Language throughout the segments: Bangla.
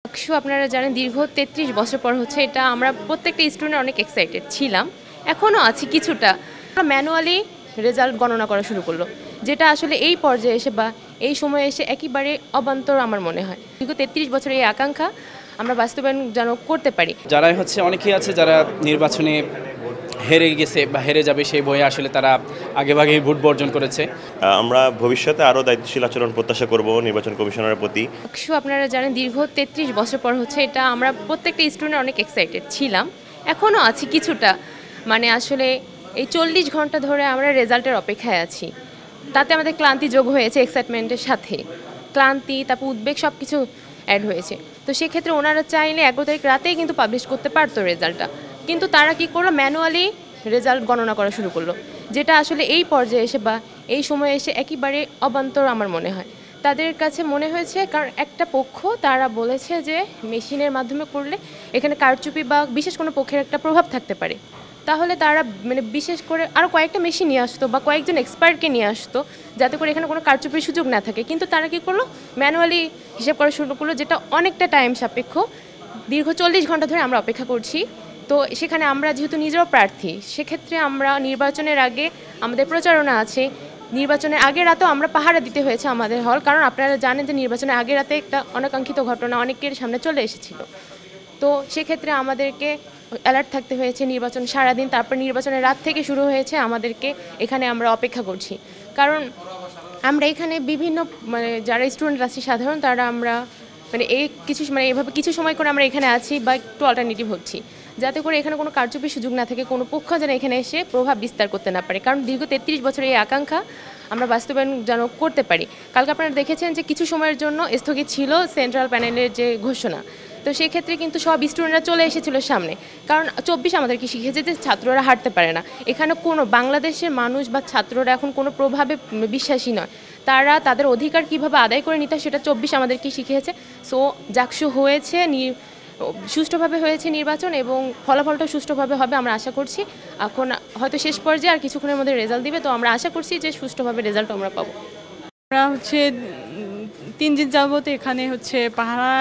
আপনারা জানেন দীর্ঘ ৩৩ বছর পর হচ্ছে এটা আমরা প্রত্যেকটা স্টুডেন্ট অনেক এক্সাইটেড ছিলাম, এখনও আছি কিছুটা। ম্যানুয়ালি রেজাল্ট গণনা করা শুরু করলো, যেটা আসলে এই পর্যায়ে এসে বা এই সময়ে এসে একেবারে অবান্তর আমার মনে হয়। দীর্ঘ ৩৩ বছরের এই আকাঙ্ক্ষা আমরা বাস্তবায়ন যেন করতে পারি। যারাই অনেকেই আছে যারা নির্বাচনে হেরে গেছে বা হেরে যাবে সেই বইয়ে আসলে তারা আগেভাগেই ভোট বর্জন করেছে। আমরা ভবিষ্যতে আরও দায়িত্বশীল আচরণ প্রত্যাশা করব নির্বাচন কমিশনারের প্রতি। আপনারা জানেন দীর্ঘ ৩৩ বছর পর হচ্ছে এটা আমরা প্রত্যেকটা স্টুডেন্ট অনেক এক্সাইটেড ছিলাম, এখনও আছি কিছুটা। আসলে এই ৪০ ঘন্টা ধরে আমরা রেজাল্টের অপেক্ষায় আছি, তাতে আমাদের ক্লান্তি যোগ হয়েছে এক্সাইটমেন্টের সাথে। ক্লান্তি, তারপর উদ্বেগ সব কিছু অ্যাড হয়েছে। তো সেক্ষেত্রে ওনারা চাইলে ১১ তারিখ রাতেই কিন্তু পাবলিশ করতে পারতো রেজাল্টটা, কিন্তু তারা কি করলো, ম্যানুয়ালি রেজাল্ট গণনা করা শুরু করলো, যেটা আসলে এই পর্যায়ে এসে বা এই সময়ে এসে একেবারে অবান্তর আমার মনে হয়। তাদের কাছে মনে হয়েছে, কারণ একটা পক্ষ তারা বলেছে যে মেশিনের মাধ্যমে করলে এখানে কারচুপি বা বিশেষ কোনো পক্ষের একটা প্রভাব থাকতে পারে, তাহলে তারা বিশেষ করে আরও কয়েকটা মেশিন নিয়ে আসতো বা কয়েকজন এক্সপার্টকে নিয়ে আসতো, যাতে করে এখানে কোনো কারচুপির সুযোগ না থাকে। কিন্তু তারা কী করলো, ম্যানুয়ালি হিসেব করা শুরু করলো, যেটা অনেকটা টাইম সাপেক্ষ। দীর্ঘ ৪০ ঘন্টা ধরে আমরা অপেক্ষা করছি। তো সেখানে আমরা যেহেতু নিজেরাও প্রার্থী, সেক্ষেত্রে আমরা নির্বাচনের আগে আমাদের প্রচারণা আছে। নির্বাচনের আগের রাতেও আমরা পাহারা দিতে হয়েছে আমাদের হল, কারণ আপনারা জানেন যে নির্বাচনের আগের রাতে একটা অনাকাঙ্ক্ষিত ঘটনা অনেকের সামনে চলে এসেছিল। তো সেক্ষেত্রে আমাদেরকে অ্যালার্ট থাকতে হয়েছে নির্বাচন সারাদিন। তারপর নির্বাচনের রাত থেকে শুরু হয়েছে আমাদেরকে এখানে আমরা অপেক্ষা করছি, কারণ আমরা এখানে বিভিন্ন যারা স্টুডেন্ট আছি সাধারণ, তারা আমরা এভাবে কিছু সময় করে আমরা এখানে আছি বা একটু অল্টারনেটিভ হচ্ছি, যাতে করে এখানে কোনো কারচুপির সুযোগ না থাকে, কোনো পক্ষ যেন এখানে এসে প্রভাব বিস্তার করতে না পারে। কারণ দীর্ঘ ৩৩ বছরের এই আকাঙ্ক্ষা আমরা বাস্তবায়ন যেন করতে পারি। কালকে আপনারা দেখেছেন যে কিছু সময়ের জন্য স্থগিত ছিল সেন্ট্রাল প্যানেলের যে ঘোষণা। তো সেক্ষেত্রে কিন্তু সব স্টুডেন্টরা চলে এসেছিল সামনে, কারণ ২৪ আমাদেরকে শিখেছে যে ছাত্ররা হারতে পারে না। এখানে কোনো বাংলাদেশের মানুষ বা ছাত্ররা এখন কোনো প্রভাবে বিশ্বাসী নয়, তারা তাদের অধিকার কিভাবে আদায় করে নিতে সেটা ২৪ আমাদেরকে শিখিয়েছে। সো জাকসু হয়েছে, সুষ্ঠুভাবে হয়েছে নির্বাচন, এবং ফলাফলটাও সুষ্ঠুভাবে হবে আমরা আশা করছি। এখন হয়তো শেষ পর্যায়ে আর কিছুক্ষণের মধ্যে রেজাল্ট দিবে, তো আমরা আশা করছি যে সুষ্ঠুভাবে রেজাল্ট আমরা পাবো। আমরা ৩ দিন যাবত এখানে পাহারা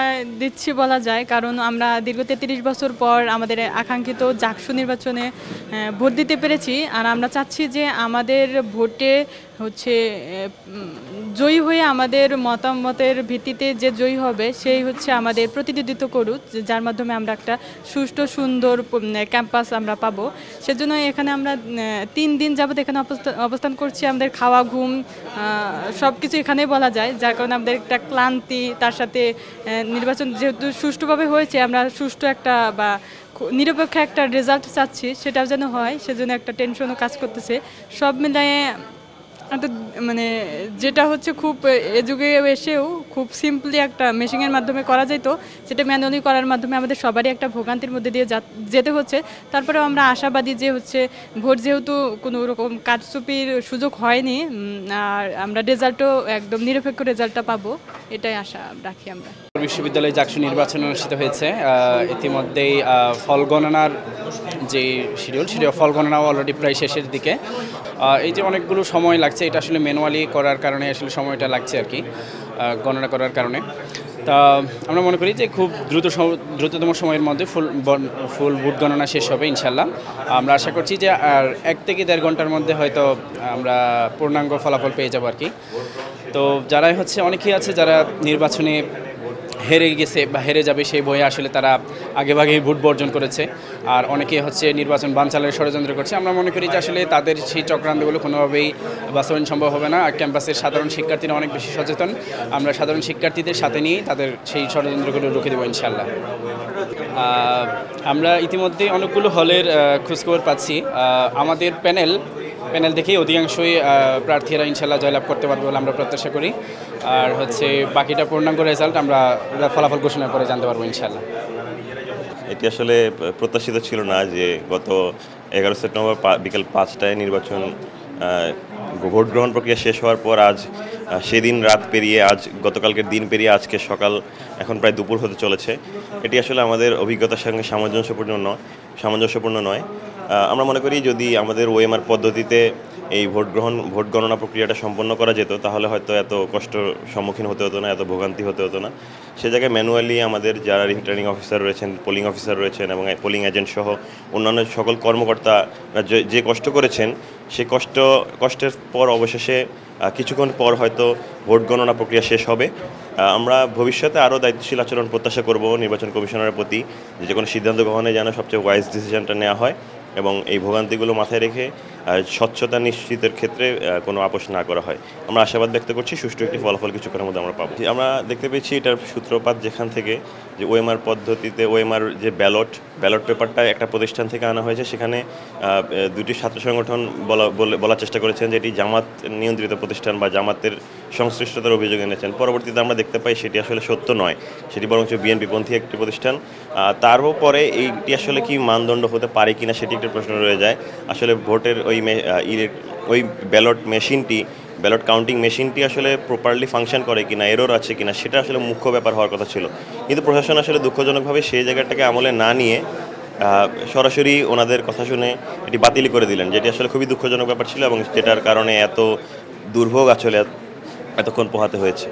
দিচ্ছি বলা যায়, কারণ আমরা দীর্ঘ ৩৩ বছর পর আমাদের আকাঙ্ক্ষিত জাকসু নির্বাচনে ভোট দিতে পেরেছি। আর আমরা চাচ্ছি যে আমাদের ভোটে জয়ী হয়ে আমাদের মতামতের ভিত্তিতে যে জয়ী হবে সেই আমাদের প্রতিনিধিত্ব করুক, যার মাধ্যমে আমরা একটা সুষ্ঠু সুন্দর ক্যাম্পাস আমরা পাবো। সেজন্য এখানে আমরা ৩ দিন যাবত এখানে অবস্থান করছি। আমাদের খাওয়া ঘুম সব কিছু এখানেই বলা যায়, যার কারণে আমাদের একটা ক্লান্তি, তার সাথে নির্বাচন যেহেতু সুষ্ঠুভাবে হয়েছে, আমরা সুষ্ঠু একটা বা নিরপেক্ষ একটা রেজাল্ট চাচ্ছি, সেটাও যেন হয়, সেজন্য একটা টেনশনও কাজ করতেছে। সব মিলিয়ে যেটা খুব এ যুগে এসেও খুব সিম্পলি একটা মেশিনের মাধ্যমে করা যেত, সেটা ম্যানুয়ালি করার মাধ্যমে আমাদের সবারই একটা ভোগান্তির মধ্যে দিয়ে যেতে হচ্ছে। তারপরেও আমরা আশাবাদী যে ভোট যেহেতু কোনো রকম কারচুপির সুযোগ হয়নি, আর আমরা রেজাল্টও একদম নিরপেক্ষ রেজাল্টটা পাবো, এটাই আশা রাখি আমরা। বিশ্ববিদ্যালয়ে জাকসু নির্বাচন অনুষ্ঠিত হয়েছে। ইতিমধ্যেই ফল গণনার যে শিডিউল ফল গণনাও অলরেডি প্রায় শেষের দিকে। এই যে অনেকগুলো সময় লাগছে, এটা আসলে ম্যানুয়ালি করার কারণে আসলে সময়টা লাগছে আর কি, গণনা করার কারণে। তা আমরা মনে করি যে খুব দ্রুততম সময়ের মধ্যে ফুল ভোট গণনা শেষ হবে ইনশাল্লাহ। আমরা আশা করছি যে আর ১ থেকে ১.৫ ঘন্টার মধ্যে হয়তো আমরা পূর্ণাঙ্গ ফলাফল পেয়ে যাবো আর কি। তো যারাই অনেকেই আছে যারা নির্বাচনে হেরে গেছে বা হেরে যাবে সেই বইয়ে আসলে তারা আগেভাগেই ভোট বর্জন করেছে, আর অনেকে নির্বাচন বানচালের ষড়যন্ত্র করছে। আমরা মনে করি যে আসলে তাদের সেই চক্রান্তগুলো কোনোভাবেই বাস্তবায়ন সম্ভব হবে না। আর ক্যাম্পাসের সাধারণ শিক্ষার্থীরা অনেক বেশি সচেতন, আমরা সাধারণ শিক্ষার্থীদের সাথে নিয়েই তাদের সেই ষড়যন্ত্রগুলো রুখে দেবো ইনশাল্লাহ। আমরা ইতিমধ্যে অনেকগুলো হলের খোঁজখবর পাচ্ছি। আমাদের প্যানেল দেখেই অধিকাংশই প্রার্থীরা ইনশাল্লাহ জয়লাভ করতে পারবে বলে আমরা প্রত্যাশা করি। আর বাকিটা পূর্ণাঙ্গ রেজাল্ট আমরা ফলাফল ঘোষণার পরে জানতে পারবো ইনশাল্লাহ। এটি আসলে প্রত্যাশিত ছিল না যে গত ১১ সেপ্টেম্বর বিকেল ৫টায় নির্বাচন ভোট গ্রহণ প্রক্রিয়া শেষ হওয়ার পর আজ সেদিন রাত পেরিয়ে গতকালকের দিন পেরিয়ে আজকে সকাল, এখন প্রায় দুপুর হতে চলেছে। এটি আসলে আমাদের অভিজ্ঞতার সঙ্গে সামঞ্জস্যপূর্ণ নয়। আমরা মনে করি যদি আমাদের ওএমআর পদ্ধতিতে এই ভোট গণনা প্রক্রিয়াটা সম্পন্ন করা যেত তাহলে হয়তো এত কষ্টর সম্মুখীন হতে হতো না, এত ভোগান্তি হতে হতো না। সে জায়গায় ম্যানুয়ালি আমাদের যারা রিটার্নিং অফিসার রয়েছেন, পোলিং অফিসার রয়েছেন এবং পোলিং এজেন্ট সহ অন্যান্য সকল কর্মকর্তা যে কষ্ট করেছেন, সেই কষ্টের পর অবশেষে কিছুক্ষণ পর হয়তো ভোট গণনা প্রক্রিয়া শেষ হবে। আমরা ভবিষ্যতে আরও দায়িত্বশীল আচরণ প্রত্যাশা করব নির্বাচন কমিশনারের প্রতি, যে কোনো সিদ্ধান্ত গ্রহণে যেন সবচেয়ে ওয়াইজ ডিসিশনটা নেওয়া হয় এবং এই ভোগান্তিগুলো মাথায় রেখে স্বচ্ছতা নিশ্চিতের ক্ষেত্রে কোনো আপোষ না করা হয়। আমরা আশাবাদ ব্যক্ত করছি সুষ্ঠু একটি ফলাফল কিছুক্ষণের মধ্যে আমরা পাবো। আমরা দেখতে পেয়েছি এটার সূত্রপাত যেখান থেকে, যে ওএমআর পদ্ধতিতে ওএমআর যে ব্যালট পেপারটা একটা প্রতিষ্ঠান থেকে আনা হয়েছে, সেখানে দুটি ছাত্র সংগঠন বলার চেষ্টা করেছেন যে এটি জামাত নিয়ন্ত্রিত প্রতিষ্ঠান বা জামাতের সংশ্লিষ্টতার অভিযোগ এনেছেন। পরবর্তীতে আমরা দেখতে পাই সেটি আসলে সত্য নয়, সেটি বরঞ্চ বিএনপিপন্থী একটি প্রতিষ্ঠান। তারপরে এইটি আসলে কি মানদণ্ড হতে পারে কিনা সেটি একটা প্রশ্ন রয়ে যায়। আসলে ভোটের ওই ব্যালট কাউন্টিং মেশিনটি আসলে প্রপারলি ফাংশন করে কিনা, এরর আছে কিনা, সেটা আসলে মুখ্য ব্যাপার হওয়ার কথা ছিল। কিন্তু প্রশাসন আসলে দুঃখজনকভাবে সেই জায়গাটাকে আমলে না নিয়ে সরাসরি ওনাদের কথা শুনে এটি বাতিল করে দিলেন, যেটি আসলে খুবই দুঃখজনক ব্যাপার ছিল এবং যেটার কারণে এত দুর্ভোগ আসলে এতক্ষণ পোহাতে হয়েছে।